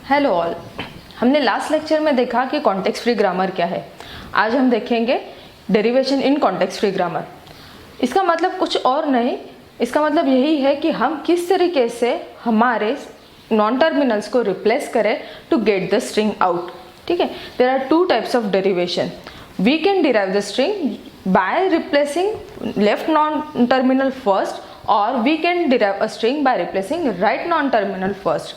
Hello all. हमने last lecture में देखा कि कॉन्टेक्स्ट फ्री ग्रामर क्या है। आज हम देखेंगे derivation in context free grammar. इसका मतलब कुछ और नहीं, इसका मतलब यही है कि हम किस तरीके से हमारे नॉन टर्मिनल्स को रिप्लेस करें to get the string out. ठीक है, there are two types of derivation. We can derive the string by replacing left non terminal first, और we can derive a string by replacing right non terminal first.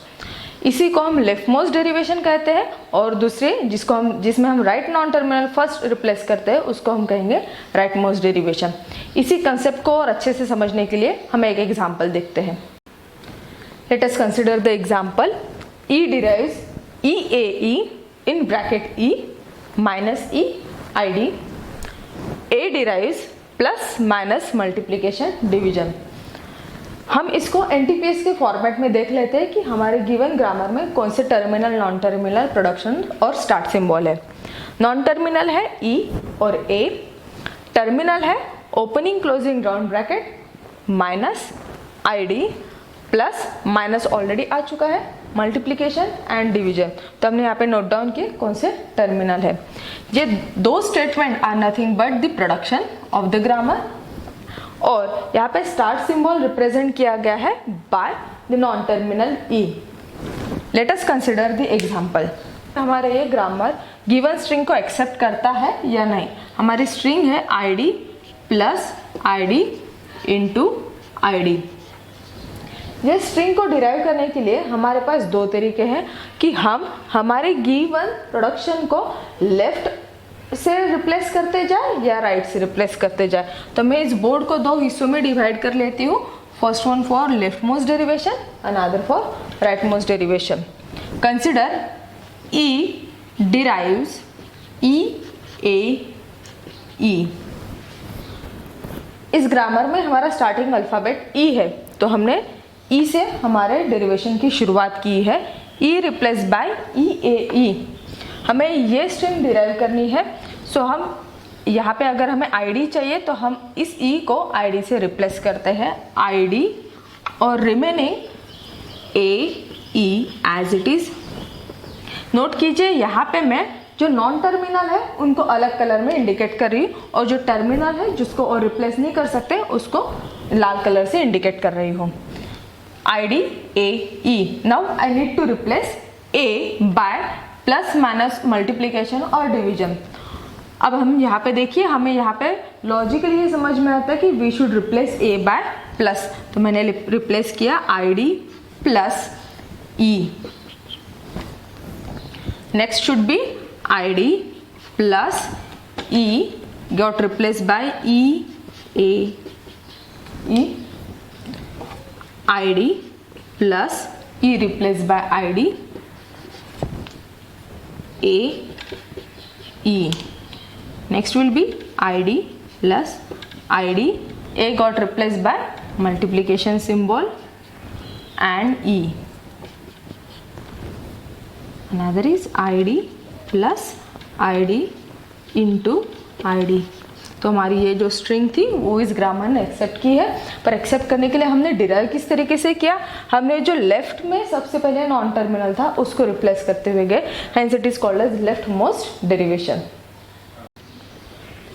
इसी को हम left most derivation कहते हैं, और दूसरे जिसमें हम right non terminal first replace करते हैं उसको हम कहेंगे राइट मोस्ट डेरिवेशन। इसी कंसेप्ट को और अच्छे से समझने के लिए हम एक एग्जांपल देखते हैं। Late us consider the example. E derives EAE in bracket E minus E ID. A derives plus minus multiplication division. हम इसको एनटीपीएस के फॉर्मेट में देख लेते हैं कि हमारे गिवन ग्रामर में कौन से टर्मिनल, नॉन टर्मिनल, प्रोडक्शन और स्टार्ट सिंबल है। नॉन टर्मिनल है E और A, टर्मिनल है opening closing round bracket minus ID plus minus already आ चुका है मल्टीप्लिकेशन एंड डिवीजन। तो हमने यहाँ पे नोट डाउन किए कौन से टर्मिनल है। ये दो statement are nothing but the production of the grammar, और यहाँ पे स्टार्ट सिंबल रिप्रेजेंट किया गया है by the non terminal E। Let us consider the example. हमारे ये ग्रामर गिवन स्ट्रिंग को एक्सेप्ट करता है या नहीं। हमारी स्ट्रिंग है ID plus ID into ID। ये स्ट्रिंग को डिराइव करने के लिए हमारे पास दो तरीके हैं कि हम हमारे गिवन प्रोडक्शन को लेफ्ट से रिप्लेस करते जाए या राइट से रिप्लेस करते जाए। तो मैं इस बोर्ड को दो हिस्सों में डिवाइड कर लेती हूँ। First one for left most derivation, another for right most derivation. Consider E derives EAE। इस ग्रामर में हमारा स्टार्टिंग अल्फाबेट E है, तो हमने E से हमारे डेरिवेशन की शुरुआत की है। E replace by EAE। हमें ये स्ट्रिंग डिराइव करनी है, सो हम यहाँ पे अगर हमें ID चाहिए तो हम इस E को ID से रिप्लेस करते हैं ID, और remaining AE as it is. Note कीजिए यहाँ पे मैं जो नॉन टर्मिनल है उनको अलग कलर में इंडिकेट कर रही हूँ, और जो टर्मिनल है जिसको और रिप्लेस नहीं कर सकते उसको लाल कलर से इंडिकेट कर रही हूँ। ID AE। Now I need to replace A by plus minus multiplication और डिवीजन। अब हम यहाँ पे देखिए, हमें यहाँ पे लॉजिकली ये समझ में आता है कि we should replace A by plus, तो मैंने रिप्लेस किया ID plus E। Next should be ID plus E got replace by EAE। ID plus E replace by ID AE। Next will be ID plus ID. A got replaced by multiplication symbol and E. Another is ID plus ID into ID. तो हमारी ये जो string थी वो इस grammar ने accept की है, पर एक्सेप्ट करने के लिए हमने डिराइव किस तरीके से किया। हमने जो लेफ्ट में सबसे पहले नॉन टर्मिनल था उसको रिप्लेस करते हुए गए, hence it is called as left most derivation.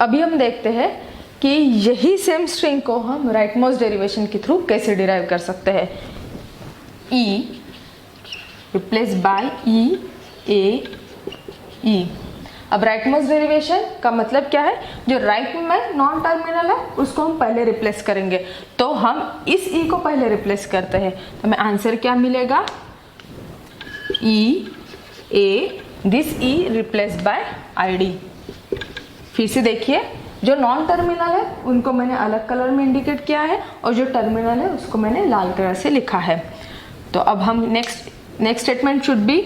अभी हम देखते हैं कि यही सेम स्ट्रिंग को हम राइट मोस्ट डेरिवेशन के थ्रू कैसे डिराइव कर सकते हैं। E replace by EAE। अब राइट मोस्ट डेरिवेशन का मतलब क्या है, जो राइट में नॉन टर्मिनल है उसको हम पहले रिप्लेस करेंगे, तो हम इस E को पहले रिप्लेस करते हैं। तो हमें आंसर क्या मिलेगा, EA, this E replace by ID। फिर से देखिए, जो नॉन टर्मिनल है उनको मैंने अलग कलर में इंडिकेट किया है, और जो टर्मिनल है उसको मैंने लाल कलर से लिखा है। तो अब हम next statement should be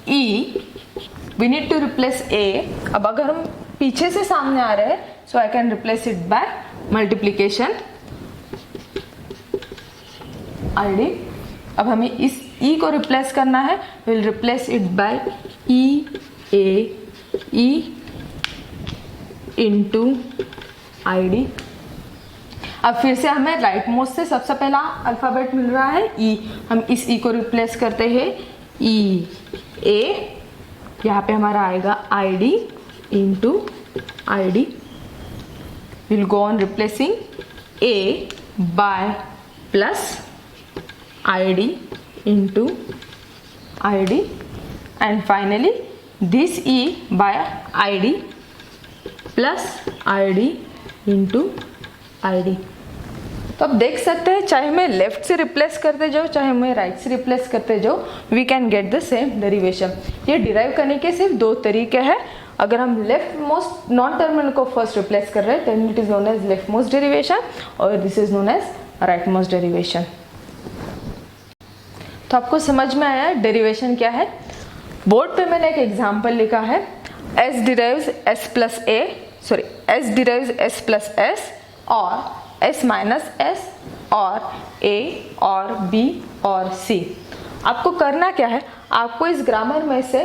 E, we need to replace A। अब अगर हम पीछे से सामने आ रहे हैं, so I can replace it by multiplication ID। अब हमें इस E को रिप्लेस करना है, will replace it by EAE into ID। अब फिर से हमें राइट मोस्ट से सबसे पहला अल्फाबेट मिल रहा है E, हम इस E को रिप्लेस करते हैं ई ए, यहाँ पे हमारा आएगा I D into I D, will go on replacing A by plus I D into I D, and finally this E by I D plus I D into I D. तो आप देख सकते हैं चाहे मैं लेफ्ट से replace करते जाओ चाहे मैं राइट से रिप्लेस करते जाओ, we can get the same derivation. ये डिराइव करने के सिर्फ दो तरीके हैं। अगर हम लेफ्ट मोस्ट नॉन टर्मिनल को फर्स्ट रिप्लेस कर रहे हैं then it is known as left most derivation और this is known as right most derivation. तो आपको समझ में आया डेरिवेशन क्या है। बोर्ड पे मैंने एक एग्जाम्पल लिखा है, s derives s plus a, sorry, s derives s plus s और s minus s और a और b और c। आपको करना क्या है, आपको इस ग्रामर में से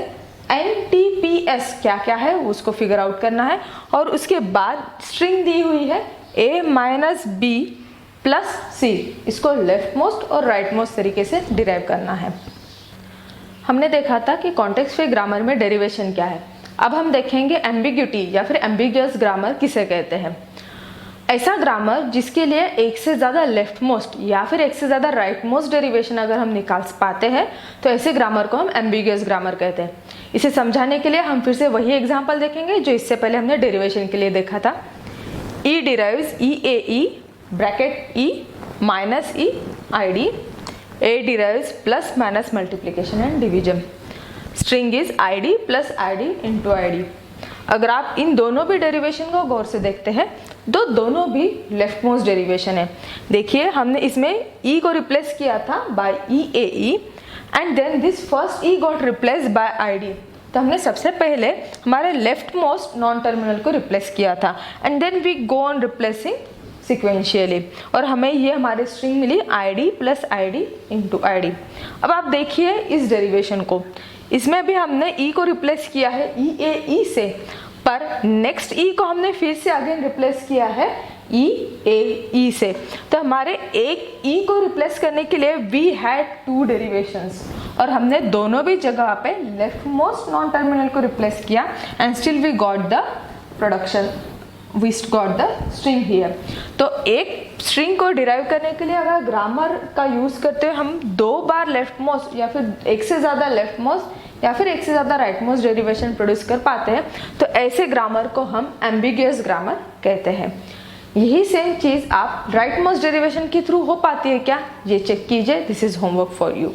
NTPS क्या क्या है उसको फिगर आउट करना है और उसके बाद स्ट्रिंग दी हुई है a minus b plus c, इसको लेफ्ट मोस्ट और राइट मोस्ट तरीके से डिराइव करना है। हमने देखा था कि कॉन्टेक्स्ट फ्री ग्रामर में डेरिवेशन क्या है। अब हम देखेंगे एम्बिग्यूटी या फिर एम्बिगियस ग्रामर किसे कहते हैं। ऐसा ग्रामर जिसके लिए एक से ज़्यादा लेफ्ट मोस्ट या फिर एक से ज़्यादा राइट मोस्ट डेरिवेशन अगर हम निकाल पाते हैं तो ऐसे ग्रामर को हम एम्बिगियस ग्रामर कहते हैं। इसे समझाने के लिए हम फिर से वही एग्जाम्पल देखेंगे जो इससे पहले हमने डेरिवेशन के लिए देखा था। E derives E A E bracket E minus E I D, A derives plus minus multiplication and division, string is I D plus I D into I D. अगर आप इन दोनों भी डेरिवेशन को गौर से देखते हैं तो दोनों भी लेफ्ट मोस्ट डेरिवेशन है। देखिए हमने इसमें ई को रिप्लेस किया था by E A E and then this first E got replace by I D. तो हमने सबसे पहले हमारे लेफ्ट मोस्ट नॉन टर्मिनल को रिप्लेस किया था and then we go on replacing sequentially और हमें ये हमारी स्ट्रिंग मिली I D plus I D into I D. अब आप देखिए इस डेरिवेशन को, इसमें भी हमने ई को रिप्लेस किया है ई ए ई से, पर नेक्स्ट ई को हमने फिर से अगेन रिप्लेस किया है ई ए ई से। तो हमारे एक ई को रिप्लेस करने के लिए वी हैड टू डेरिवेशंस और हमने दोनों भी जगह पे लेफ्ट मोस्ट नॉन टर्मिनल को रिप्लेस किया and still we got the production, we got the string here। तो एक स्ट्रिंग को डिराइव करने के लिए अगर ग्रामर का यूज करते हुए हम दो बार लेफ्ट मोस्ट या फिर एक से ज़्यादा लेफ्ट मोस्ट या फिर एक से ज़्यादा राइट मोस्ट डेरिवेशन प्रोड्यूस कर पाते हैं तो ऐसे ग्रामर को हम एम्बिगियस ग्रामर कहते हैं। यही सेम चीज़ आप राइट मोस्ट डेरिवेशन के थ्रू हो पाती है क्या, ये चेक कीजिए। This is homework for you.